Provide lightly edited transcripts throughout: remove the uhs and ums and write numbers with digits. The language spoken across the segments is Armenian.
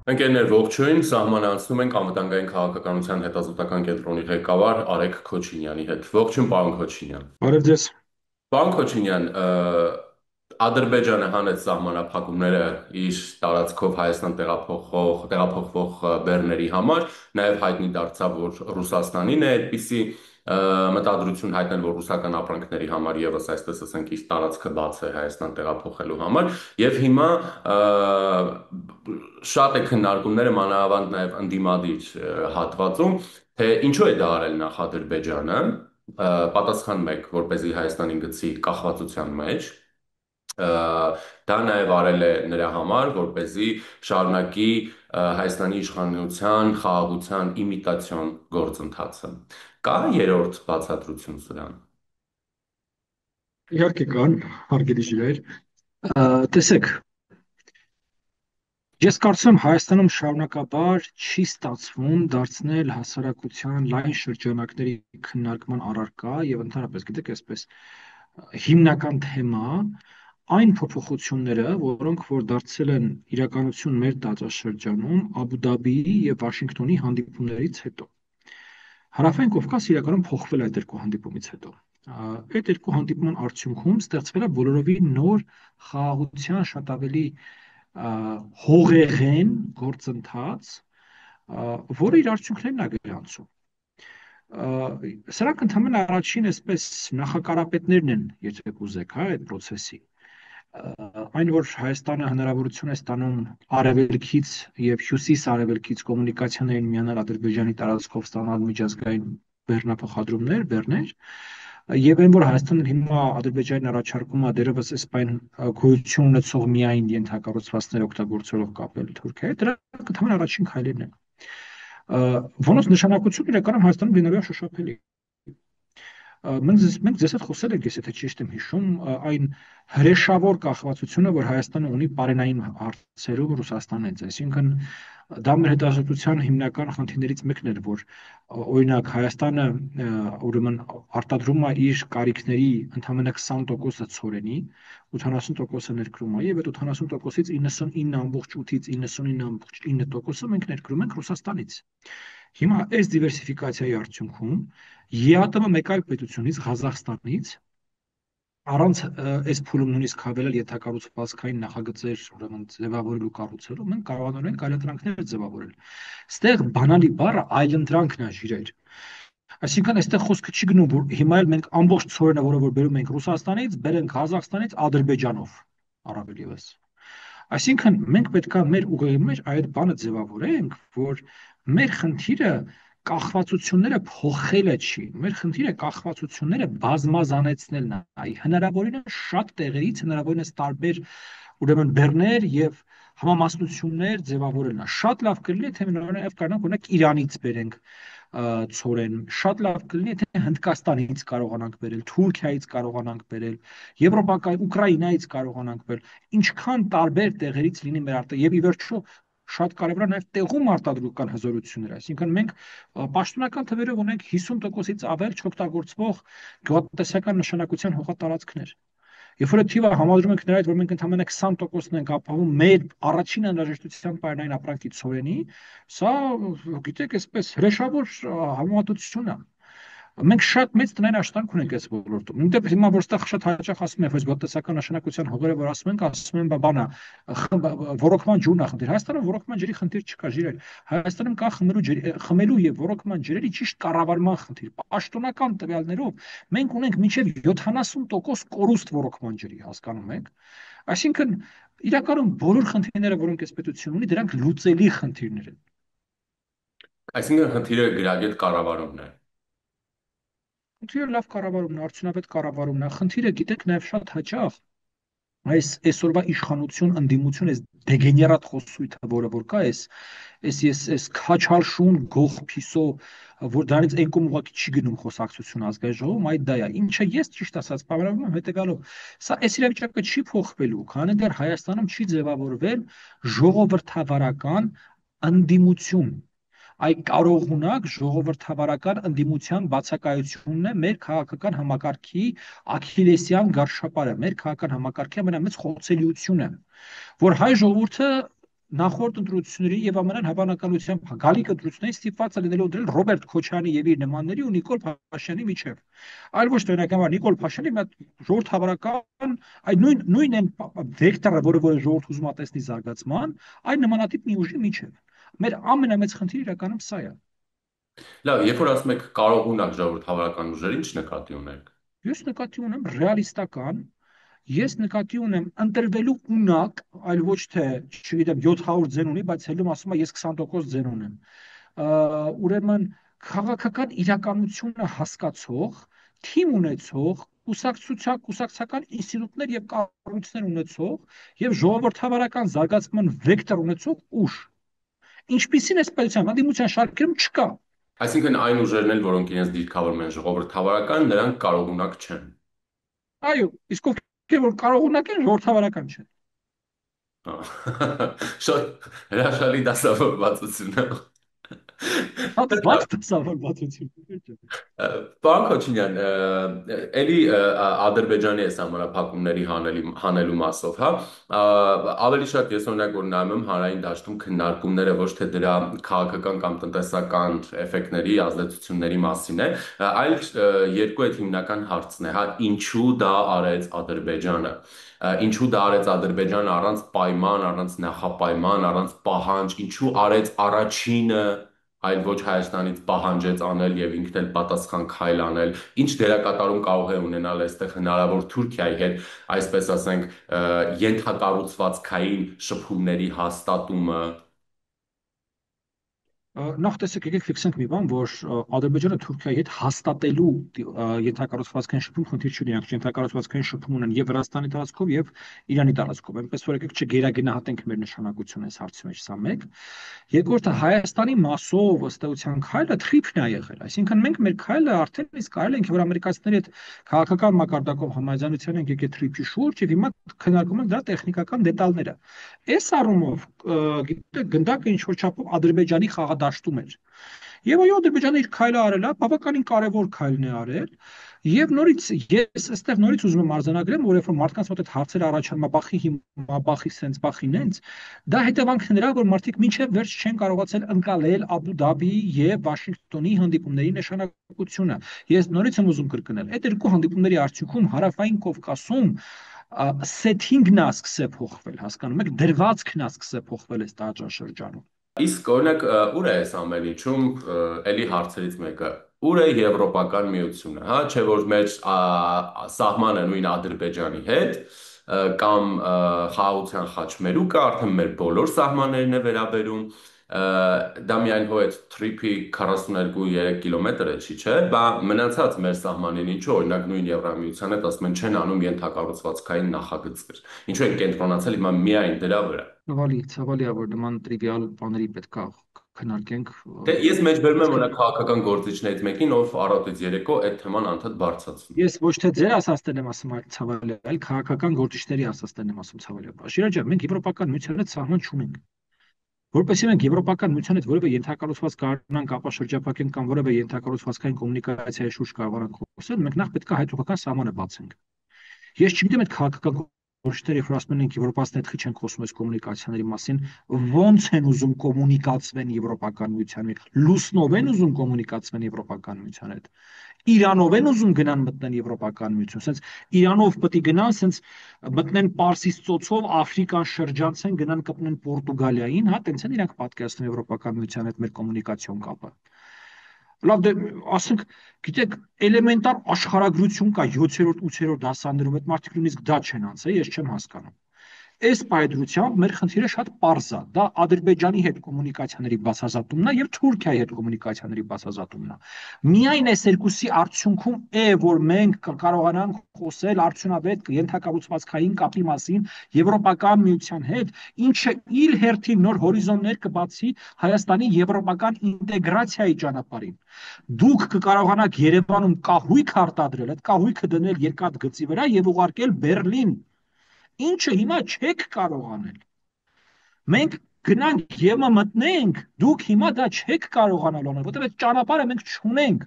Ընկերներ ողջույն, սահմանը անցնում ենք անվտանգային քաղաքականության հետազոտական կենտրոնի ղեկավար Արեգ Քոչինյանի հետ։ Ողջույն, պարոն Քոչինյան։ Բարև ձեզ։ Պարոն Քոչինյան, Ադրբեջանը հանեց սահմանափակումները իր տարածքով Հայաստան տեղափոխվող բեռների համար, նաև հայտնի դարձավ, որ Ռուսաստանին է այդպիսի մտադրություն հայտնել, որ ռուսական ապրանքների համար եւս այսպես ասենք իր տարածքը բաց է Հայաստան տեղափոխելու համար, եւ հիմա շատ է քննարկումները մանավանդ նաև ընդդիմադիր հատվածում, թե ինչու է դա արել նախ Ադրբեջանը, պատասխան 1, որ เป զի Հայաստանին գցի կախվածության մեջ, դա նաև արել է նրա համար, որ เป զի շարունակի Հայաստանի իշխանության խաղաղության իմիտացիոն գործընթացը։ Կա երրորդ բացատրություն սրան։ Իհարկե կան հարգելի ժիրեր։ Տեսեք, ես կարծում եմ Հայաստանում շարունակաբար չի ստացվում դարձնել հասարակության լայն շրջանակների քննարկման առարկա եւ ընդհանրապես, գիտեք, այսպես հիմնական թեմա այն փոփոխությունները, որոնք որ դարձել են իրականություն մեր տարածաշրջանում Աբու Դաբիի եւ Վաշինգտոնի հանդիպումներից հետո։ Հարավային Կովկասը իրականում փոխվել է այդ երկու հանդիպումից հետո։ Այդ երկու հանդիպման արդյունքում ստեղծվել է բոլորովին նոր խաղաղության շատ ավելի հողեղեն գործընթաց, որը իր արդյունքներն է գրանցում։ Սրանք ընդհանրապես առաջին այսպես նախակարապետներն են, եթե կուզեք, հա, այդ process-ի։ Այն որ Հայաստանը հնարավորություն է ստանում արևելքից եւ հյուսիս-արևելքից կոմունիկացիաներին միանալ Ադրբեջանի տարածքով ստանալ միջազգային բեռնափոխադրումներ, բեռներ, եւ այն որ Հայաստանը հիմա Ադրբեջանին առաջարկում է դերևս այս պայն գոյություն ունեցող միայն ենթակառուցվածքներ օգտագործելով կապել Թուրքիայի, դրանք ընդհանրապես առաջին քայլերն են, որոնց նշանակությունը իրականում Հայաստանում լինելու է շոշափելի։ Մենք ձեզ հետ խոսել ենք, ես եթե ճիշտ եմ հիշում, այն հրեշավոր կախվածությունը, որ Հայաստանը ունի պարենային հարցերով Ռուսաստանից, այսինքն դա մեր հետազոտության հիմնական խնդիրներից մեկն էր, որ օրինակ Հայաստանը ուրեմն արտադրում է իր կարիքների ընդամենը 20%-ը ցորենի, 80%-ը ներկրում է, եւ այդ 80%-ից 99.8-ից 99.9%-ը մենք ներկրում ենք Ռուսաստանից։ Հիմա այս դիվերսիֆիկացիայի արդյունքում ԵԱՏՄ մեկ այլ պետությունից Ղազախստանից առանց այս փուլում նույնիսկ հավելել ենթակառուցվածքային նախագծեր ուրեմն ձևավորելու կառուցելու մենք կարողանում ենք այլընտրանքներ ձևավորել։ Ստեղ բանալի բառը այլընտրանքն է ժիրեր։ Այսինքն այստեղ խոսքը չի գնում, որ հիմա էլ մենք ամբողջ ցորենը, որը որ բերում ենք Ռուսաստանից, բերենք Ղազախստանից Ադրբեջանով առավել եւս։ Այսինքն մենք պետք է մեր ուղեղի մեջ այդ բանը ձևավորենք, որ մեր խնդիրը կախվածությունները փոխելը չի, մեր խնդիրը կախվածությունները բազմազանեցնելն է, հնարավորինս շատ տեղերից, հնարավորինս տարբեր ուրեմն բեռներ եւ համամասնություններ ձևավորելն է։ Շատ լավ կլինի, եթե մենք կարողանանք օրինակ Իրանից բերենք ցորեն, շատ լավ կլինի, եթե Հնդկաստանից կարողանանք բերել, Թուրքիայից կարողանանք բերել, Եվրոպական Ուկրաինայից կարողանանք բերել, ինչքան տարբեր տեղերից լինի մեր արտադրությունը եւ ի վերջո շատ կարևոր է նաև տեղում արտադրական հզորությունները, այսինքն մենք պաշտոնական թվերով ունենք 50%-ից ավել չօգտագործվող գյուղատնտեսական նշանակության հողատարածքներ։ Երբ որ թիվը համադրում ենք նրա հետ, որ մենք ընդհանրապես 20%-ն ենք ապահովում մեր առաջին անհրաժեշտության պայմանային ապրանքի ցորենի, սա, գիտեք, այսպես հրեշավոր համեմատություն է։ Մենք շատ մեծ տնային աշխատանք ունենք այս ոլորտում։ Այնտեղ հիմա որ ստեղ շատ հաճախ ասում են, որ գյուղատնտեսական նշանակության հողերը որ ասում են, բանա, ռոռոկման ջուրն է խնդիր։ Հայաստանում ռոռոկման ջրի խնդիր չկա, ջիրել։ Հայաստանում կա խմելու եւ ռոռոկման ջրերի ճիշտ կառավարման խնդիր։ Պաշտոնական տվյալներով մենք ունենք մինչեւ 70% կորուստ ռոռոկման ջրի, հասկանում եք։ Այսինքն իրականում բոլոր խնդիրները, որոնք այս պետությունը ունի, դրանք լուծելի խնդիրներ են։ Այսինքն խնդիրը գրագետ կառավարումն է։ Խնդիրը լավ կառավարումն է, արդյունավետ կառավարումն է։ Խնդիրը, գիտեք, նաև շատ հաճախ այսօրվա իշխանություն, ընդդիմություն, այս դեգեներատ խոսույթը, որը որ կա, այս քաչալշուն գող փիսո, որ դրանից այն կողմ ուղղակի չի գնում խոսակցություն ազգային ժողովում, այդ դա է։ Ինչը ես ճիշտ ասած բավարարում եմ հետեւյալով։ Սա այս իրավիճակը չի փոխվելու, քանի դեռ Հայաստանում չի ձևավորվել ժողովրդավարական ընդդիմություն, այդ կարողունակ ժողովրդավարական ընդդիմության բացակայությունն է մեր քաղաքական համակարգի աքիլեսյան գարշապարը, մեր քաղաքական համակարգի ամենամեծ խոցելիությունը, որ հայ ժողովուրդը նախորդ ընտրությունների եւ ամենայն հավանականությամբ գալիք ընտրություններից ստիպված է լինելու դրել Ռոբերտ Քոչարյանի եւ իր նմանների ու Նիկոլ Փաշինյանի միջև։ Այլ ոչ թե օրինակաբար Նիկոլ Փաշինյանի մի հատ ժողովրդավարական այդ նույն այն վեկտորը, որը ժողովուրդ ուզում է տեսնի զարգացման, այն նմանատիպ մի ուժի միջև։ Մեր ամենամեծ խնդիրը իրականում սա է։ Լավ, երբ որ ասում եք կարող ունակ ժողովրդավարական ուժեր, ինչ նկատի ունեք։ Ես նկատի ունեմ ռեալիստական, ես նկատի ունեմ ընտրվելու ունակ, այլ ոչ թե, չգիտեմ, 700 ձեն ունի, բայց հելում ասում է ես 20% ձեն ունեմ։ Ուրեմն քաղաքական իրականությունը հասկացող, թիմ ունեցող, կուսակցական ինստիտուտներ եւ կառույցներ ունեցող եւ ժողովրդավարական զարգացման վեկտոր ունեցող ուժ։ Ինչպիսին է պետության հանդիմության շարքերում չկա։ Այսինքն այն ուժերն էլ, որոնք իրենց դիրքավորում են ժողովրդավարական, նրանք կարողունակ չեն։ Այո, իսկ ովքեր որ կարողունակ են, ժողովրդավարական չեն։ Շատ հրաշալի դասավորվածություն է։ Հա, բաց դասավորվածություն։ Պարոն Քոչինյան, էլի Ադրբեջանի այս համանախապակումների հանելու մասով, հա, ավելի շատ ես օրինակ որ նայում եմ հանրային դաշտում քննարկումները ոչ թե դրա քաղաքական կամ տնտեսական էֆեկտների, ազդեցությունների մասին է, այլ երկու այդ հիմնական հարցն է, հա, ինչու դա արեց Ադրբեջանը։ Ինչու դա արեց Ադրբեջանը առանց պայման, առանց նախապայման, առանց պահանջ, ինչու արեց առաջինը այլ ոչ Հայաստանից պահանջեց անել եւ ինքն էլ պատասխան քայլ անել, ինչ դերակատարում կարող է ունենալ այստեղ հնարավոր Թուրքիայի հետ, այսպես ասենք, ենթակառուցվածքային շփումների հաստատումը։ Նախ տեսեք, եկեք ֆիքսենք մի բան, որ Ադրբեջանը Թուրքիայի հետ հաստատելու ենթակառուցվածքային շփում խնդիր չունի, նրանք ենթակառուցվածքային շփում ունեն եւ Վրաստանի տարածքով եւ Իրանի տարածքով, այնպես որ եկեք չգերագնահատենք մեր նշանակությունը այս հարցի մեջ, սա մեկ։ Երկրորդը Հայաստանի մասով ըստ էության քայլը թրիփն է եղել, այսինքն մենք մեր քայլը արդեն իսկ կարել ենք որ ամերիկացիների հետ քաղաքական մակարդակով համաձայնության ենք եկել թրիփի շուրջ եւ հիմա քննարկում ենք դրա տեխնիկական դետալները։ Այս առումով, գիտեք, գնդակը ինչ որ չափով Ադրբեջանի խաղադաշտում էր։ Եվ այո, Ադրբեջանը իր քայլը արել է, բավականին կարևոր քայլն է արել։ Եվ նորից ես այստեղ նորից ուզում եմ արձանագրեմ, որ երբ որ մարդկանց մոտ այդ հարցերը առաջանում, բախի հիմա, բախի սենց, բախի նենց, դա հետևանքն է նրա, որ մարդիկ մինչև վերջ չեն կարողացել ընկալել Աբու Դաբիի եւ Վաշինգտոնի հանդիպումների նշանակությունը։ Ես նորից եմ ուզում կրկնել, այդ երկու հանդիպումների արդյունքում Հարավային Կովկասում սեթինգն է սկսել փոխվել, հասկանում եք, դրվածքն է սկսել փոխվել այս տարածաշրջանում։ Իսկ օրինակ ուր է այս ամեն ինչում էլի հարցերից մեկը ուր է Եվրոպական միությունը, հա, չէ որ մեր սահմանը նույն Ադրբեջանի հետ կամ խաղաղության խաչմերուկը արդեն մեր բոլոր սահմաններն է վերաբերում դա միայն հո այդ թրիփի 42-3 կիլոմետրը չի, չէ, բա մնացած մեր սահմանին ինչու օրինակ նույն Եվրամիության հետ ասում են չեն անում ենթակառուցվածքային նախագծեր։ Ինչու են կենտրոնացել հիմա միայն դրա վրա։ Ցավալի է, որ նման տրիվիալ բաների պետք է քննարկենք։ Դե ես մեջբերում եմ օրինակ քաղաքական գործիչներից մեկին, ով առավոտից երեկո այդ թեման անդադ բարձրացնում։ Ես ոչ թե ձեր ասածներն եմ ասում, ցավալի, այլ քաղաքական գործիչների ասածներն եմ ասում, ցավալի։ Շիրաջա, մենք Եվրոպական միության հետ սահման չունենք։ Որպեսզի մենք Եվրոպական միության հետ որևէ ենթակառուցված կարողանանք ապաշրջապակենք կամ որևէ ենթակառուցվածքային կոմունիկացիայի շուրջ կարողանանք խոսել, մենք նախ պետք է հայկական սահմանը բացենք։ Ես չգիտեմ այդ քաղաքական գործիչները, երբ ասում են Եվրոպացիների հետ քիչ են խոսում այս կոմունիկացիաների մասին, ոնց են ուզում կոմունիկացվեն Եվրոպական միության հետ, լուսնով են ուզում կոմունիկացվեն Եվրոպական միության հետ, Իրանով են ուզում գնան մտնեն Եվրոպական միություն, sense Իրանով պետք է գնան, sense մտնեն Պարսից ծոցով Աֆրիկան շրջանցեն, գնան կպնեն Պորտուգալիային, հա, տենց են իրանք պատկերացնում Եվրոպական միության հետ մեր կոմունիկացիոն կապը։ Լավ, դե ասենք, գիտեք, էլեմենտար աշխարհագրություն կա 7-րդ, 8-րդ դասաներում, այդ մարդիկ նույնիսկ դա չեն անցել, ես չեմ հասկանում։ Այս պայծրությամբ մեր խնդիրը շատ պարզ է, դա Ադրբեջանի հետ կոմունիկացիաների բացազատումն է եւ Թուրքիայի հետ կոմունիկացիաների բացազատումն է։ Միայն այս երկուսի արդյունքում է, որ մենք կարողանանք խոսել արդյունավետ ենթակառուցվածքային կապի մասին Եվրոպական միության հետ, ինչը իր հերթին նոր հորիզոններ կբացի Հայաստանի եվրոպական ինտեգրացիայի ճանապարհին։ Դուք կկարողանաք Երևանում կահույք արտադրել, այդ կահույքը դնել երկաթ գծի վրա եւ ուղարկել Բերլին, ինչը հիմա չեք կարող անել։ Մենք գնանք եւ մտնենք, դուք հիմա դա չեք կարողանալ անել, որովհետեւ այդ ճանապարհը մենք չունենք։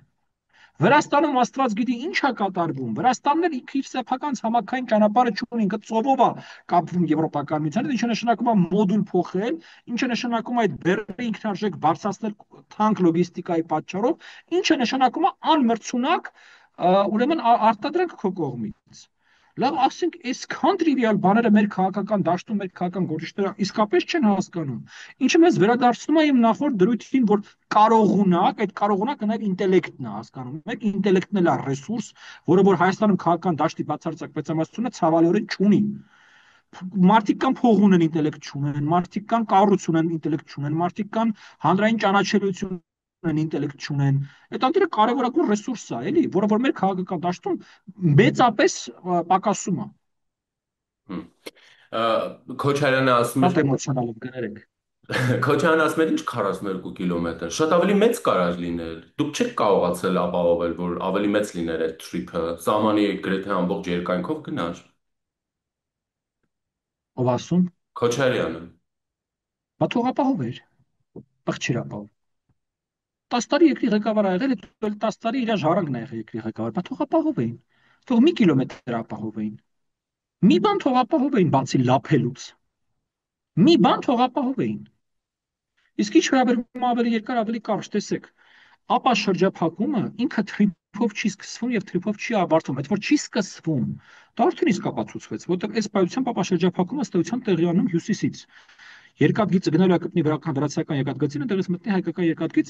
Վրաստանում Աստված գիտի ինչ է կատարվում։ Վրաստանն էլ ինքը իր սեփական ցամաքային ճանապարհը չունի, ինքը ծովով է կապվում Եվրոպական միության հետ, ինչը նշանակում է մոդուլ փոխել, ինչը նշանակում է այդ բեռը ինքնարժեք բարձրացնել թանկ լոգիստիկայի պատճառով, ինչը նշանակում է անմրցունակ ուրեմն արտադրանք քո կողմից։ Լավ, ասենք, այսքան տրիվիալ բաները մեր քաղաքական դաշտում, մեր քաղաքական գործիչները իսկապես չեն հասկանում։ Ինչը մեզ վերադարձնում է իմ նախորդ դրույթին, որ կարողունակ, այդ կարողունակը նաև ինտելեկտն է հասկանում։ Մեկ ինտելեկտն էլ է ռեսուրս, որը որ Հայաստանում քաղաքական դաշտի բացարձակ մեծամասնությունը ցավալիորեն չունի։ Մարդիկ կան փող ունեն, ինտելեկտ չունեն, մարդիկ կան կառույց ունեն, ինտելեկտ չունեն, մարդիկ կան հանրային ճանաչելիություն ունեն, ինտելեկտ չունեն։ Այդ անտերը կարևորագույն ռեսուրս է, էլի, որը որ մեր քաղաքական դաշտում մեծապես պակասում է։ Հմ։ Ա, Քոչարյանը ասում էր, Շատ էմոցիոնալ եմ, կներեք։ Քոչարյանը ասում էր, ինչ 42 կիլոմետր, շատ ավելի մեծ կարար լինել։ Դուք չեք կարողացել ապահովել, որ ավելի մեծ լիներ այդ թրիփը, սահմանի գրեթե ամբողջ երկայնքով գնար։ Ով ասում։ Քոչարյանը։ Բա թող ապահովեր, աղջիր ապահով։ 10 տարի երկրի ղեկավար ա եղել, այդ 10 տարի իր ժառանգն ա եղել երկրի ղեկավար, բա թող ապահովեին։ Թող մի կիլոմետր ապահովեին։ Մի բան թող ապահովեին, բացի լափելուց։ Մի բան թող ապահովեին։ Իսկ ինչ վերաբերում է ավելի երկար, ավելի կարճ, տեսեք, ապա շրջափակումը ինքը թրիփով չի սկսվում եւ թրիփով չի ավարտվում։ Այդ որ չի սկսվում, դա արդեն իսկ ապացուցվեց, որովհետեւ այս պայությամբ ապա շրջափակումը ըստ էության տեղի անում հյուսիսից։ Երկաթգիծը գնալու է կպնի վրացական երկաթգծին, այնտեղից մտնի հայկական երկաթգիծ։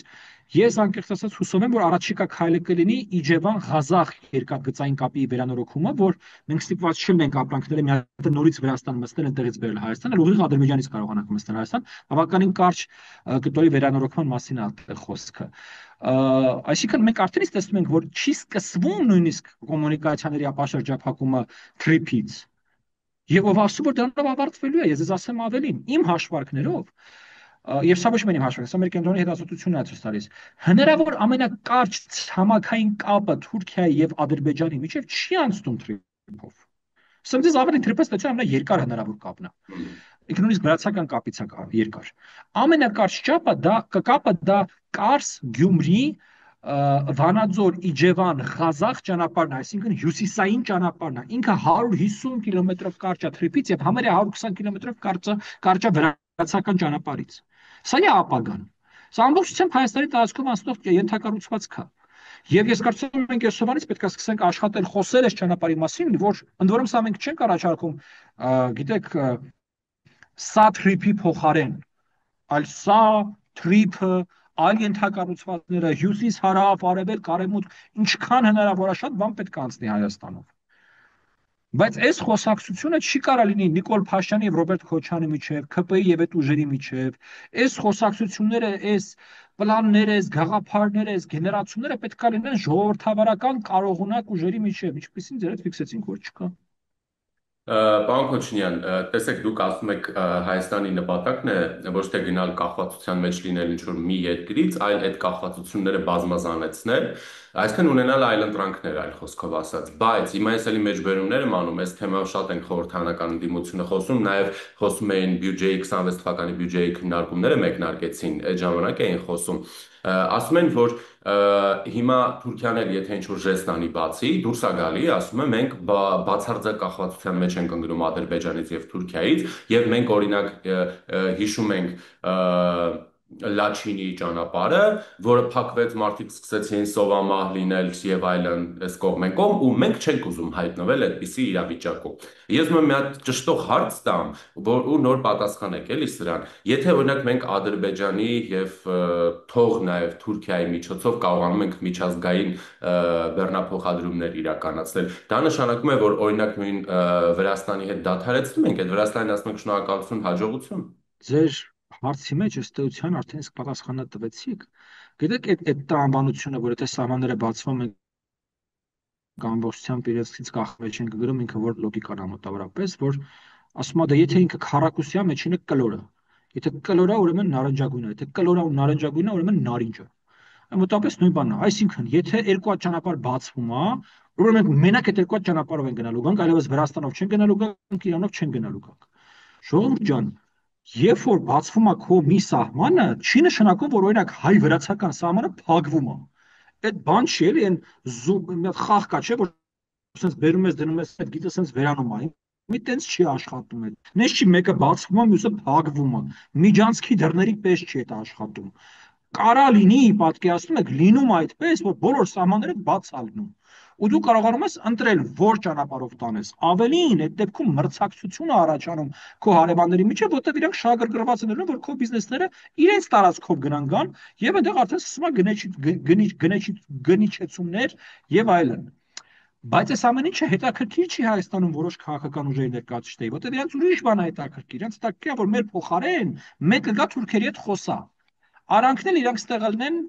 Ես անկեղծ ասած հուսով եմ, որ առաջիկա քայլը կլինի Իջևան-Ղազախ երկաթգծային կապի վերանորոգումը, որ մենք ստիպված չլինենք ապրանքները մի հատ նորից Վրաստան մտնել, այնտեղից բերել Հայաստան, այլ ուղիղ Ադրբեջանից կարողանանք մտնել Հայաստան։ Բավականին կարճ գտորի վերանորոգման մասին է խոսքը։ Այսինքն մենք արդեն իսկ տեսնում ենք, որ չի սկսվում նույնիսկ կոմունիկացիաների ապաշրջափակումը թրիփից։ Եվ ով ասում որ դրանով ավարտվելու է, ես ձեզ ասեմ ավելին, իմ հաշվարկներով, եւ սա ոչ միայն իմ հաշվարկը, սա մեր կենտրոնի հետազոտությունն է ցույց տալիս, հնարավոր ամենակարճ ցամաքային կապը Թուրքիայի եւ Ադրբեջանի միջև չի անցնում թրիփով։ Սա ձեզ ավելի թրիփից ստացա ամենաերկար հնարավոր կապն է։ Ինքը նույնիսկ վրացական կապից է երկար։ Ամենակարճ կապը դա Կարս, Գյումրի, Վանաձոր, Իջևան, Ղազախ ճանապարհն է, այսինքն հյուսիսային ճանապարհն է։ Ինքը 150 կիլոմետրով կարճ է թրիփից եւ համարյա 120 կիլոմետրով կարճ է վրացական ճանապարհից։ Սա է ապագան։ Սա ամբողջությամբ Հայաստանի տարածքում անցնող ենթակառուցվածք է։ Եվ ես կարծում եմ մենք այսօրվանից պետք է սկսենք աշխատել խոսել այս ճանապարհի մասին, որ ընդ որում սա մենք չենք առաջարկում, գիտեք, սա թրիփի փոխարեն, այլ սա թրիփը, այլ ենթակառուցվածքները, հյուսիս, հարավ, արևելք, արևմուտք, ինչքան հնարավոր է շատ բան պետք է անցնի Հայաստանով։ Բայց այս խոսակցությունը չի կարող լինի Նիկոլ Փաշյանի եւ Ռոբերտ Քոչարյանի միջև, ՔՊ-ի եւ այդ ուժերի միջև։ Այս խոսակցությունները, այս պլանները, այս գաղափարները, այս գեներացումները պետք է լինեն ժողովրդավարական կարողունակ ուժերի միջև, ինչպեսին ձեր հետ ֆիքսեցինք, որ չկա։ Պարոն Քոչինյան, տեսեք, դուք ասում եք Հայաստանի նպատակն է ոչ թե գնալ կախվածության մեջ լինել ինչ-որ մի երկրից, այլ այդ կախվածությունները բազմազանեցնել, այսինքն ունենալ այլընտրանքներ, այլ խոսքով ասած։ Բայց հիմա ես էլի մեջբերումներ եմ անում, այս թեմայով շատ ենք խորհրդանական ընդդիմությունը խոսում, նաև խոսում էին բյուջեի 26 թվականի բյուջեի քննարկումները մեկնարկեցին, այդ ժամանակ էին խոսում։ Ասում են, որ հիմա Թուրքիան էլ եթե ինչ-որ ժեստ անի բացի, դուրս է գալի, ասում է մենք բացարձակ կախվածության մեջ ենք ընկնում Ադրբեջանից եւ Թուրքիայից եւ մենք օրինակ հիշում ենք Լաչինի ճանապարհը, որը փակվեց, մարդիկ սկսեցին սովամահ լինել եւ այլն, այս կողմեն կողմ, ու մենք չենք ուզում հայտնվել այդպիսի իրավիճակում։ Ես մի հատ ճշտող հարց տամ, որ ու նոր պատասխանեք էլի սրան։ Եթե օրինակ մենք Ադրբեջանի եւ թող նաեւ Թուրքիայի միջոցով կարողանում ենք միջազգային բեռնափոխադրումներ իրականացնել, դա նշանակում է, որ օրինակ նույն Վրաստանի հետ դադարեցնում ենք, այդ Վրաստանին ասում ենք շնորհակալություն, հաջողություն։ Ձեր հարցի մեջ ըստ էության արդեն իսկ պատասխանը տվեցիք։ Գիտեք, այդ տրամաբանությունը, որ եթե սահմանները բացվում են ամբողջությամբ իրենցից կախվեջ են գրում ինքը որ լոգիկան ամոտավորապես, որ ասում է դա եթե ինքը քառակուսիա մեջինը կլորը։ Եթե կլորա, ուրեմն նարնջագույն է, եթե կլորա ու նարնջագույն է, ուրեմն նարինջ է։ Մոտավորապես նույն բանն է։ Այսինքն, եթե երկու հատ ճանապարհ բացվում է, ուրեմն մենք մենակ այդ երկու հատ ճանապարհով են գնալու գանք, այլևս Վրաստանով չեն գնալու գանք, Իրանով չեն գնալու գանք։ Ժողովուրդ ջան, երբ որ բացվում է քո մի սահմանը, չի նշանակում, որ օրինակ հայ-վրացական սահմանը փակվում է։ Այդ բան չի էլի, այն մի հատ խաղ կա, չէ՞ որ sense բերում ես դնում ես այդ գիծը sense վերանում է։ Մի տենց չի աշխատում այդ։ Նես չի մեկը բացվում է, մյուսը փակվում է։ Միջանցքի դռների պես չի այդ աշխատում։ Կարա լինի, պատկերացնում եք, լինում է այդպես, որ բոլոր սահմանները բաց ա լինում։ Ու դու կարողանում ես ընտրել որ ճանապարհով տանես։ Ավելին, այդ դեպքում մրցակցություն է առաջանում քո հարևանների միջև, որտեղ իրանք շահագրգռված են լինում, որ քո բիզնեսները իրենց տարածքով գնան գան, եւ այնտեղ արդեն սկսում է գնիչեցումներ եւ այլն։ Բայց այս ամեն ինչը հետաքրքիր չի Հայաստանում որոշ քաղաքական ուժերի ներկայացուցիչների, որտեղ իրենց ուրիշ բան է հետաքրքիր։ Իրենց հետաքրքիր է, որ մեր փոխարեն մեկը գա թուրքերի հետ խոսա։ Արանքն էլ իրանք ստեղել են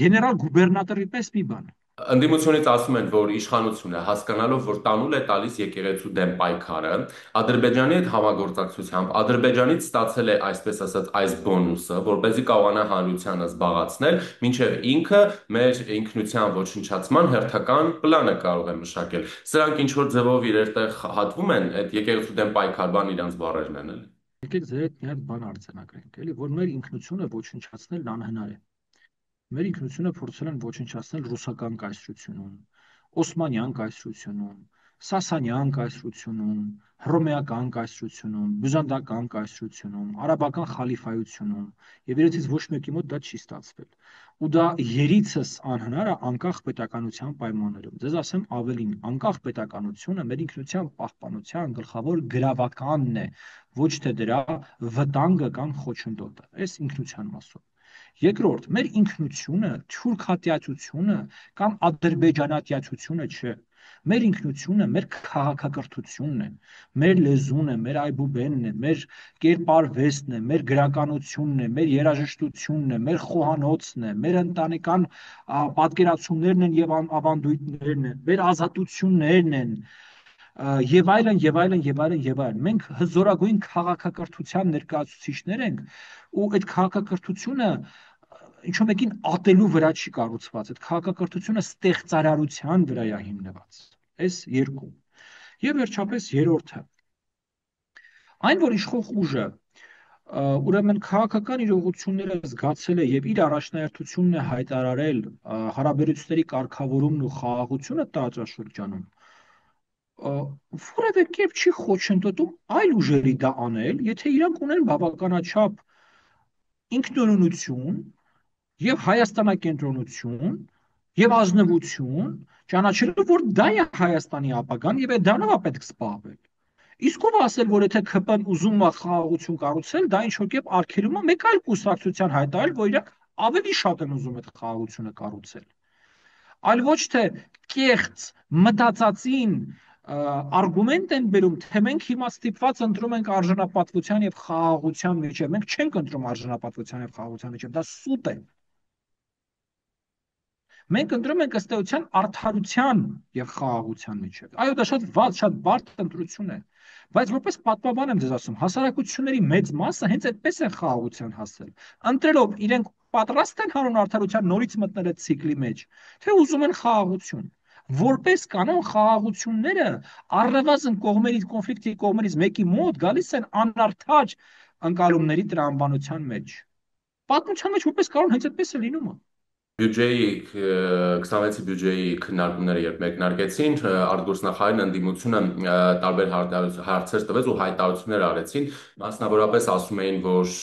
գեներալ գուբերնատորի պես մի բան։ Ընդդիմությունից ասում են, որ իշխանությունը հասկանալով, որ տանուլ է տալիս եկեղեցու դեմ պայքարը, Ադրբեջանի հետ համագործակցությամբ Ադրբեջանից ստացել է, այսպես ասած, այս բոնուսը, որպեսզի կարողանա հանրությանը զբաղացնել, մինչև ինքը մեր ինքնության ոչնչացման հերթական պլանը կարող է մշակել։ Սրանք ինչ որ ձևով իրար տեղ հատվում են, այդ եկեղեցու դեմ պայքար բան իրանց բառերն են, էլի։ Եկեք ձեր հետ մի հատ բան արձանագրենք, էլի, որ մեր ինքնությունը ոչնչացնելն անհնար է։ Մեր ինքնությունը փորձել են ոչնչացնել ռուսական կայսրությունում, օսմանյան կայսրությունում, սասանյան կայսրությունում, հռոմեական կայսրությունում, բյուզանդական կայսրությունում, արաբական խալիֆայությունում, եւ իրենցից ոչ մեկի մոտ դա չի ստացվել։ Ու դա երիցս անհնար է անկախ պետականության պայմաններում։ Ձեզ ասեմ ավելին, անկախ պետականությունը մեր ինքնության պահպանության գլխավոր գրավականն է, ոչ թե դրա վտանգը կամ խոչընդոտը։ Այս ինքնության մասով։ Երկրորդ, մեր ինքնությունը թուրքատյացությունը կամ ադրբեջանատյացությունը չէ։ Մեր ինքնությունը մեր քաղաքակրթությունն է, մեր լեզուն է, մեր այբուբենն է, մեր կերպարվեստն է, մեր գրականությունն է, մեր երաժշտությունն է, մեր խոհանոցն է, մեր ընտանեկան պատկերացումներն են եւ ավանդույթներն են, մեր ազատություններն են, եւ այլն եւ այլն եւ այլն եւ այլն։ Մենք հզորագույն քաղաքակրթության ներկայացուցիչներ ենք ու այդ քաղաքակրթությունը ինչ-որ մեկին ատելու վրա չի կառուցված։ Այդ քաղաքակրթությունը ստեղծարարության վրա է հիմնված։ Այս երկու։ Եվ վերջապես երրորդը, այն որ իշխող ուժը ուրեմն քաղաքական իրողությունները զգացել է եւ իր առաջնահերթությունն է հայտարարել հարաբերությունների կարգավորումն ու խաղաղությունը տարածաշրջանում, որևէ կերպ չի խոչընդոտում այլ ուժերի դա անել, եթե իրանք ունեն բավականաչափ ինքնուրույնություն եւ հայաստանակենտրոնություն եւ ազնվություն, ճանաչելով, որ դա է Հայաստանի ապագան եւ այդ դրանով է պետք զբաղվել։ Իսկ ով ասել, որ եթե ԿՊ-ն ուզում է խաղաղություն կառուցել, դա ինչ որ կերպ արգելում է մեկ այլ կուսակցության հայտարարել, որ իրանք ավելի շատ են ուզում այդ խաղաղությունը կառուցել, այլ ոչ թե կեղծ մտածածին արգումենտ են բերում, թե մենք հիմա ստիպված ընտրում ենք արժանապատվության եւ խաղաղության միջև։ Մենք չենք ընտրում արժանապատվության եւ խաղաղության միջև, դա սուտ է։ Մենք ընտրում ենք ըստ էության արդարության եւ խաղաղության միջև։ Այո, դա շատ վատ, շատ բարդ ընտրություն է։ Բայց որպես պատմաբան եմ ձեզ ասում, հասարակությունների մեծ մասը հենց այդպես են խաղաղության հասել։ Ընտրելով իրենք պատրաստ են հանուն արդարության նորից մտնել այդ ցիկլի մեջ, թե ուզում են խաղաղություն։ Որպես կանոն խաղաղությունները առնվազն կողմերից կոնֆլիկտի կողմերից մեկի մոտ գալիս են անարդար ընկալումների տրամաբանության մեջ։ Պատմության մեջ որպես կանոն հենց այդպես է լինում։ Բյուջեի 26-ի բյուջեի քննարկումները երբ մեկնարկեցին, արտգործնախարարին ընդդիմությունը տարբեր հարցեր տվեց ու հայտարարություններ արեցին, մասնավորապես ասում էին, որ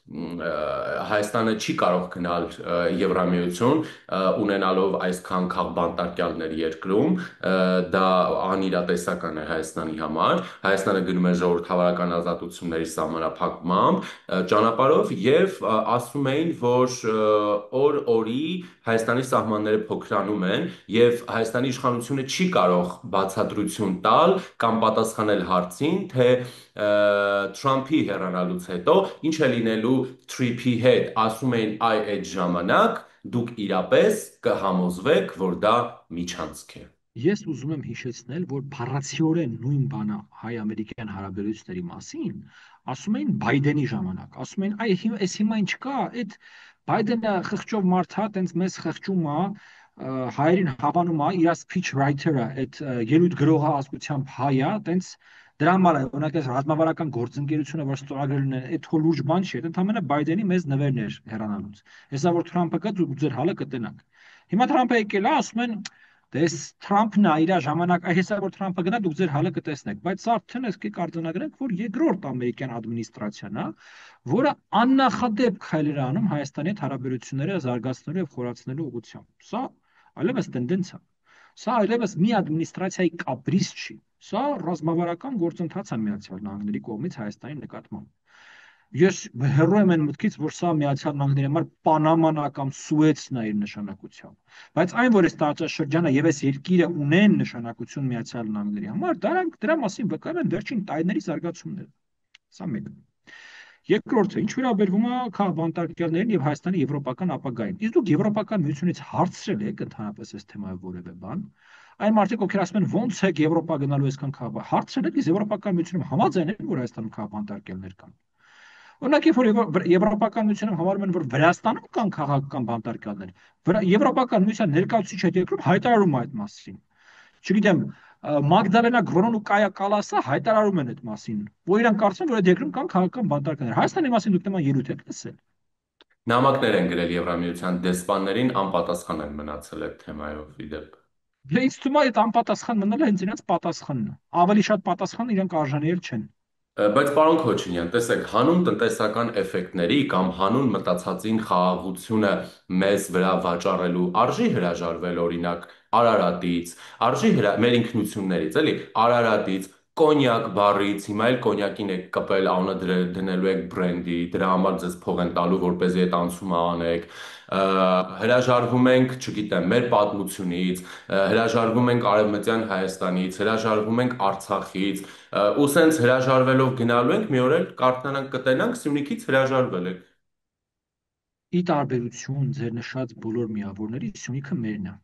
Հայաստանը չի կարող գնալ Եվրամիություն, ունենալով այսքան քաղբանտարկյալներ երկրում, դա անիրատեսական է Հայաստանի համար։ Հայաստանը գնում է ժողովրդավարական ազատությունների սահմանափակմամբ ճանապարհով եւ ասում էին, որ օր-օրի Հայաստանի սահմանները փոքրանում են եւ Հայաստանի իշխանությունը չի կարող բացատրություն տալ կամ պատասխանել հարցին, թե Թրամփի հեռանալուց հետո ինչ է լինելու Թրիփի հետ, ասում էին այդ ժամանակ դուք իրապես կհամոզվեք, որ դա միջանցք է։ Ես ուզում եմ հիշեցնել, որ փառացիորեն նույն բանը հայ-ամերիկյան հարաբերությունների մասին ասում էին Բայդենի ժամանակ, ասում էին, այս հիմա ինչ կա, այդ Բայդենը խղճով մարդ է, տենց մեզ խղճում է, հայերին հավանում է, իր speech writer-ը, այդ ելույթ գրողը ազգությամբ հայ է, տենց Դրա համար է օրինակ այս ռազմավարական գործընկերությունը, որ ստորագրելն է, այդ հո լուրջ բան չի, դա ընդհանրապես Բայդենի մեծ նվերն էր հեռանալուց։ Հեսա որ Թրամփը կա, դուք ձեր հալը կտենաք։ Հիմա Թրամփը եկել է, ասում են, դες Թրամփն է իր ժամանակ, հեսա որ Թրամփը գնա, դուք ձեր հալը կտեսնեք, բայց սա արդեն էսքի կարձանագրենք, որ երկրորդ ամերիկյան ադմինիստրացիան է, որը աննախադեպ քայլեր է անում Հայաստանի հետ հարաբերությունները զարգացնելու եւ խորացնելու ուղղությամբ։ Սա այլևս տենդենս է։ Սա այլևս մի ադմինիստրացիայի կապրիզ չի։ Սա ռազմավարական գործընթաց է Միացյալ Նահանգների կողմից Հայաստանի նկատմամբ։ Ես հեռու եմ այն մտքից, որ սա Միացյալ Նահանգների համար Պանաման է կամ Սուեցն է իր նշանակությամբ։ Բայց այն, որ այս տարածաշրջանը եւ այս երկիրը ունեն նշանակություն Միացյալ Նահանգների համար, դրա մասին վկայում են վերջին տարիների զարգացումները։ Սա մեկ։ Երկրորդը, ինչ վերաբերվում է քաղաքաբանտարկյալներին եւ Հայաստանի եվրոպական ապագային։ Իսկ դուք Եվրոպական միությունից հարցրել եք ընդհանրապես այս թեմայով որևէ բան։ Այն մարդիկ, ովքեր ասում են ո՞նց է Եվրոպա գնալու այսքան քաղաքաբան, հարցրել եք, իսկ Եվրոպական միությունում համաձայն են, որ Հայաստանում քաղաքաբանտարկյալներ կան։ Օրինակ, որ Եվրոպական միությունում համարում են, որ Վրաստանում կան քաղաքական բանտարկյալներ, Եվրոպական միության ներկայացուցիչ այդ երկրում հայտարարում է այդ մասին։ Չգիտեմ, Մագդալենա Գրոնն ու Կայա Կալասը հայտարարում են այդ մասին, որ իրանք կարծում են, որ այդ երկրում կան քաղաքական բանտարկներ։ Հայաստանի մասին դուք նման ելույթ եք լսել։ Նամակներ են գրել Եվրամիության դեսպաններին, անպատասխան են մնացել այդ թեմայով իդեպ։ Դե ինձ թվում է այդ անպատասխան մնալը հենց իրենց պատասխանն է։ Ավելի շատ պատասխան իրանք արժանի էլ չեն։ Բայց պարոն Քոչինյան, տեսեք, հանուն տնտեսական էֆեկտների կամ հանուն մտածածին խաղաղությունը մեզ վրա վաճառելու արժի հրաժարվել օրինակ Արարատից, մեր ինքնություններից, էլի, Արարատից, կոնյակ բառից, հիմա էլ կոնյակին եք կպել, անունը դնելու եք բրենդի, դրա համար ձեզ փող են տալու, որպեսզի այդ անցումը անեք, հրաժարվում ենք, չգիտեմ, մեր պատմությունից, հրաժարվում ենք Արևմտյան Հայաստանից, հրաժարվում ենք Արցախից, ու սենց հրաժարվելով գնալու ենք, մի օր էլ կարդանանք կտենանք Սյունիքից հրաժարվել եք։ Ի տարբերություն ձեր նշած բոլոր միավորների, Սյունիքը մերն է։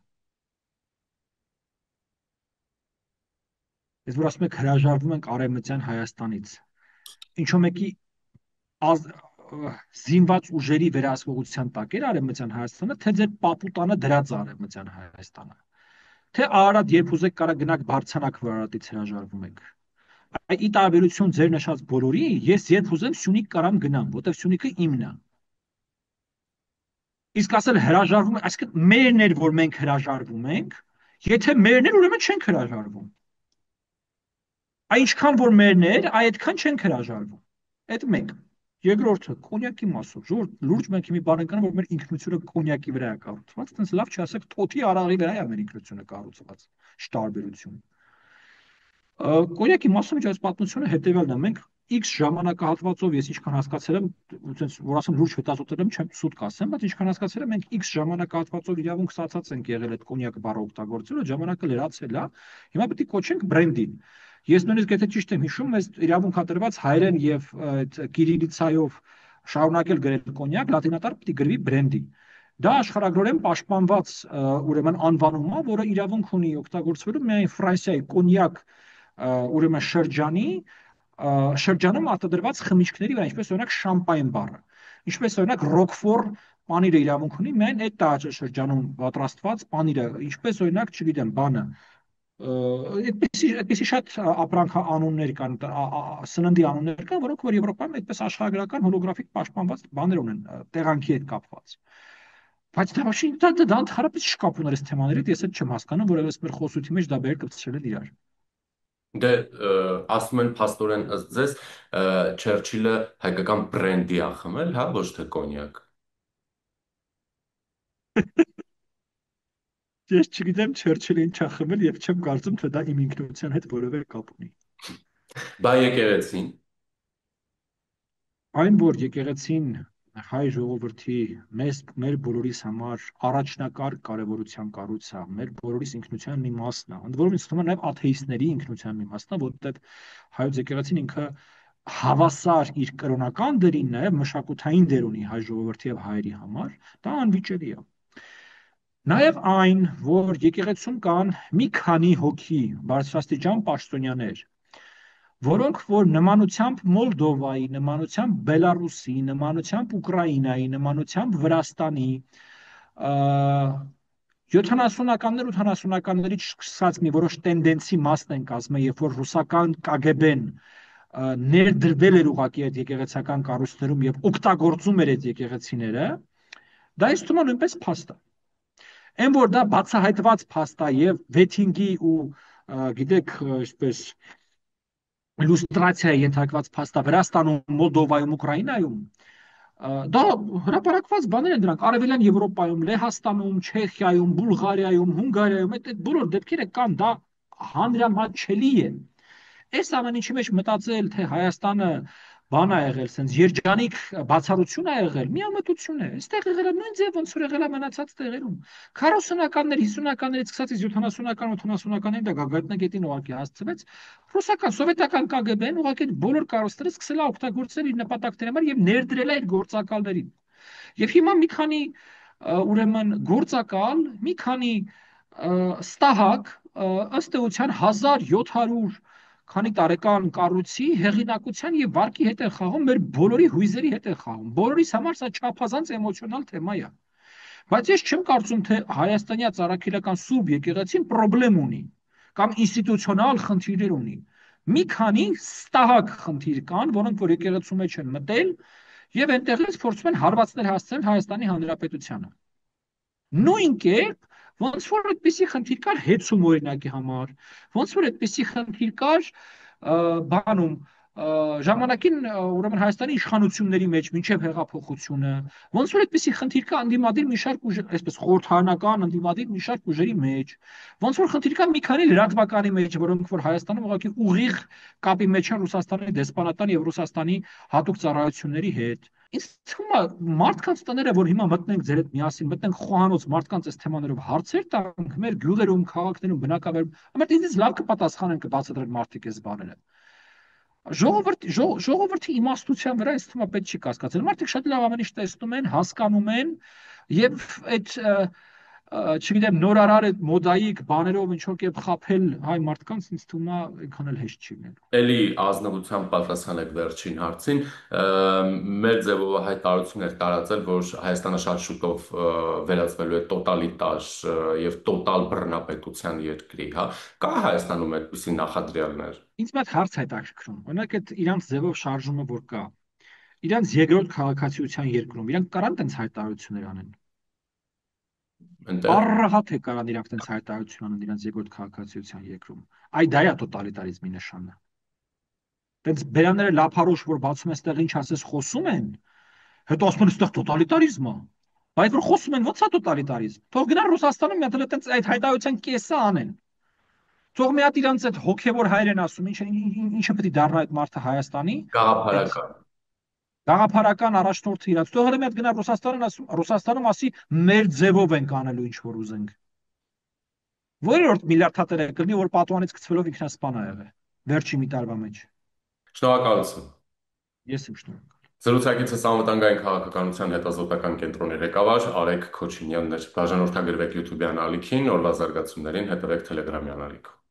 Ես որ ասում եք հրաժարվում ենք Արևմտյան Հայաստանից, ինչու մեկի զինված ուժերի վերահսկողության տակ էր Արևմտյան Հայաստանը, թե ձեր պապուտանը դրած Արևմտյան Հայաստանը, թե Արարատ երբ ուզեք կարա գնաք բարձրանաք, որ Արարատից հրաժարվում եք։ Ի տարբերություն ձեր նշած բոլորի, ես երբ ուզեմ Սյունիք կարամ գնամ, որտեղ Սյունիքը իմն է։ Իսկ ասել հրաժարվում ենք, այսինքն մերն էր, որ մենք հրաժարվում ենք, եթե մերն էր, ուրեմն չենք հրաժարվում։ Այնքան որ մերն էր, այդքան չենք հրաժարվում։ Այդ մեկ։ Երկրորդը կոնյակի մասով, լուրջ մենք մի բան ենք անում, որ մեր ինքնությունը կոնյակի վրա է կառուցված, այդպես լավ չասեք, թոթի արաղի վրա է մեր ինքնությունը կառուցված։ Շտարբերություն։ Կոնյակի մասով ինչ այս պատմությունը հետևյալն է, մենք X ժամանակահատվածով ես ինչքան հասկացել եմ, ոնց որ ասեմ լուրջ հետազոտել եմ, չեմ սուտ կասեմ, բայց ինչքան հասկացել եմ, մենք X ժամանակահատվածով իրավունք ստացած ենք եղել այդ կոնյակ բառը օգտագործելու, ժամանակը լրացել է, հիմա պետք է կոչենք բրենդին։ Ես նույնիսկ եթե ճիշտ եմ հիշում, այս իրավունք հատրված հայերեն եւ կիրիլիցայով շարունակել գրել կոնյակ, լատինատար պետք է գրվի բրենդի։ Դա աշխարհագրորեն պաշտպանված ուրեմն անվանում է, որը իրավունք ունի օգտագործվելու միայն Ֆրանսիայի կոնյակ ուրեմն շրջանում արտադրված խմիչքների վրա, ինչպես օրինակ շամպայն բառը, ինչպես օրինակ Ռոկֆոր պանիրը իրավունք ունի միայն այդ տարածաշրջանում պատրաստված պանիրը, ինչպես օրինակ, չգիտեմ, բանը այդպեսի շատ ապրանքանուններ կան, սննդի անուններ կան, որոնք որ Եվրոպայում այդպես աշխարհագրական հոլոգրաֆիկ պաշտպանված բաներ ունեն տեղանքի հետ կապված։ Բայց դա ոչ դա ընդհանրապես չկապ ուներ այս թեմաների հետ, ես էլ չեմ հասկանում, որովհետեւ մեր խոսույթի մեջ դա բեր կպցրել են իրար։ Դե ասում են փաստորեն ըստ ձեզ Չերչիլը հայկական բրենդի ա խմել, հա, ոչ թե կոնյակ։ Ես չգիտեմ Չերչիլը ինչ ա խմել եւ չեմ կարծում, թե դա իմ ինքնության հետ որևէ կապ ունի։ Բա եկեղեցին։ Այն, որ եկեղեցին հայ ժողովրդի մեր բոլորիս համար առաջնակարգ կարևորության կառույց է, մեր բոլորիս ինքնության մի մասն է, ընդ որում ինձ թվում է նաև աթեիստների ինքնության մի մասն է, որովհետև հայոց եկեղեցին ինքը հավասար իր կրոնական դերին նաև մշակութային դեր ունի հայ ժողովրդի եւ հայերի համար, դա անվիճելի է։ Նաև այն, որ եկեղեցում կան մի քանի հոգի բարձրաստիճան պաշտոնյաներ, որոնք որ նմանությամբ Մոլդովայի, նմանությամբ Բելարուսի, նմանությամբ Ուկրաինայի, նմանությամբ Վրաստանի, 70-ականներ, 80-ականներից սկսած մի որոշ տենդենսի մասն են կազմել, երբ որ ռուսական KGB-ն ներդրվել էր ուղղակի այդ եկեղեցական կառույցներում եւ օգտագործում էր այդ եկեղեցիները, դա ինձ թվում է նույնպես փաստ է։ Այն որ դա բացահայտված փաստ է եւ վեթինգի ու գիտեք, այսպես իլյուստրացիայի ենթարկված փաստ է Վրաստանում, Մոլդովայում, Ուկրաինայում, դա հրապարակված բաներ են դրանք Արևելյան Եվրոպայում, Լեհաստանում, Չեխիայում, Բուլղարիայում, Հունգարիայում, այդ բոլոր դեպքերը կան, դա հանրամատչելի է։ Այս ամեն ինչի մեջ մտածել, թե Հայաստանը բան է եղել, sense երջանիկ բացառություն է եղել, միամտություն է։ Այստեղ եղել է նույն ձև, ոնց որ եղել է մնացած տեղերում։ 40-ականներ, 50-ականներից սկսած 70-ական, 80-ականներին դա գագաթնագետին ուղղակի հասցվեց։ Ռուսական, սովետական KGB-ն ուղղակի բոլոր կառույցները սկսել է օգտագործել իր նպատակների համար եւ ներդրել է իր գործակալներին։ Եվ հիմա մի քանի ուրեմն գործակալ, մի քանի ստահակ ըստ էության 1700 քանի տարեկան կառույցի հեղինակության եւ վարկի հետ է խաղում, մեր բոլորի հույզերի հետ է խաղում։ Բոլորիս համար սա չափազանց էմոցիոնալ թեմա է։ Բայց ես չեմ կարծում, թե հայաստանյա ծառայական սուրբ եկեղեցին խնդրեմ ունի կամ ինստիտուցիոնալ խնդիրներ ունի։ Մի քանի ստահակ խնդիր կան, որոնք որ եկեղեցու մեջ են մտել եւ այնտեղից փորձում են հարվածներ հասցնել Հայաստանի Հանրապետությանը։ Նույն կերպ ոնց որ այդպիսի խնդիր կար հեծում օրինակի համար, ոնց որ այդպիսի խնդիր կար բանում ժամանակին ուրեմն Հայաստանի իշխանությունների մեջ մինչև հեղափոխությունը, ոնց որ այդպիսի խնդիր կա անդիմադիր մի շարք ուժ, այսպես խորհրդարանական անդիմադիր մի շարք ուժերի մեջ, ոնց որ խնդիր կա մի քանի լրատվականի մեջ, որոնք որ Հայաստանում ուղղակի ուղիղ կապի մեջ են Ռուսաստանի դեսպանատան եւ Ռուսաստանի հատուկ ծառայությունների հետ։ Ինձ թվում է մարդկանց տները, որ հիմա մտնենք ձեր հետ միասին, մտնենք խոհանոց մարդկանց այս թեմաներով հարցեր տանք, մեր գյուղերում, քաղաքներում, բնակավայրում, ամենից ինձ լավ կպատասխանեն կբացատրեն մարդիկ այս բաները։ Ժողովրդի իմաստության վրա ինձ թվում է պետք չի կասկածել։ Մարդիկ շատ լավ ամեն ինչ տեսնում են, հասկանում են եւ այդ չգիտեմ նորարար այդ մոդայիկ բաներով ինչ որ կերպ խափել հայ մարդկանց ինձ թվում է այնքան էլ հեշտ չի լինելու։ Էլի ազնվությամբ պատասխանեք վերջին հարցին։ Մեր ձևով հայտարարություն էր տարածել, որ Հայաստանը շատ շուտով վերածվելու է տոտալիտար եւ տոտալ բռնապետության երկրի, հա։ Կա Հայաստանում այդպիսի նախադրյալներ։ Ինձ մոտ հարց հետաքրքրում։ Օրինակ այդ իրանց ձևով շարժումը որ կա, իրանց երկրորդ քաղաքացիության երկրում, իրանք կարան տենց հայտարարություններ անեն։ Ընտեղ Առհատ է կարան իրանք տենց հայտարարություն անեն իրանց երկրորդ քաղաքացիության երկրում։ Այ դա է տոտալիտարիզմի նշանը։ Տենց բերանները լափարոշ որ բացում են ստեղ ինչ ասես խոսում են, հետո ասում են ստեղ տոտալիտարիզմ է։ Բայց որ խոսում են ո՞նց է տոտալիտարիզմ։ Թող գնան Ռուսաստանում մի հատ էլ տենց այդ հայտարարության կեսը անեն։ Թող մի հատ իրանց այդ հոգևոր հայր են ասում, ինչը պետք է դառնա այդ մարդը Հայաստանի, այդ գաղափարական։ գաղափարական առաջնորդը իրաց։ Թող հենց այդ գնա Ռուսաստանում ասի մեր ձևով ենք անելու ինչ որ ուզենք։ Որերորդ միլիարդ հատերը կլինի, որ պատուհանից գցվելով ինքնասպան ա եղել վերջի մի տարվա մեջ։ Շնորհակալություն։ Ես եմ շնորհակալ։ Զրուցակիցս անվտանգային քաղաքականության հետազոտական կենտրոնի ղեկավար Արեգ Քոչինյանն էր։ Բաժանորդագրվեք YouTube-յան ալիքին, օրվա զարգացումներին հետևեք Telegram-յան ալիքում։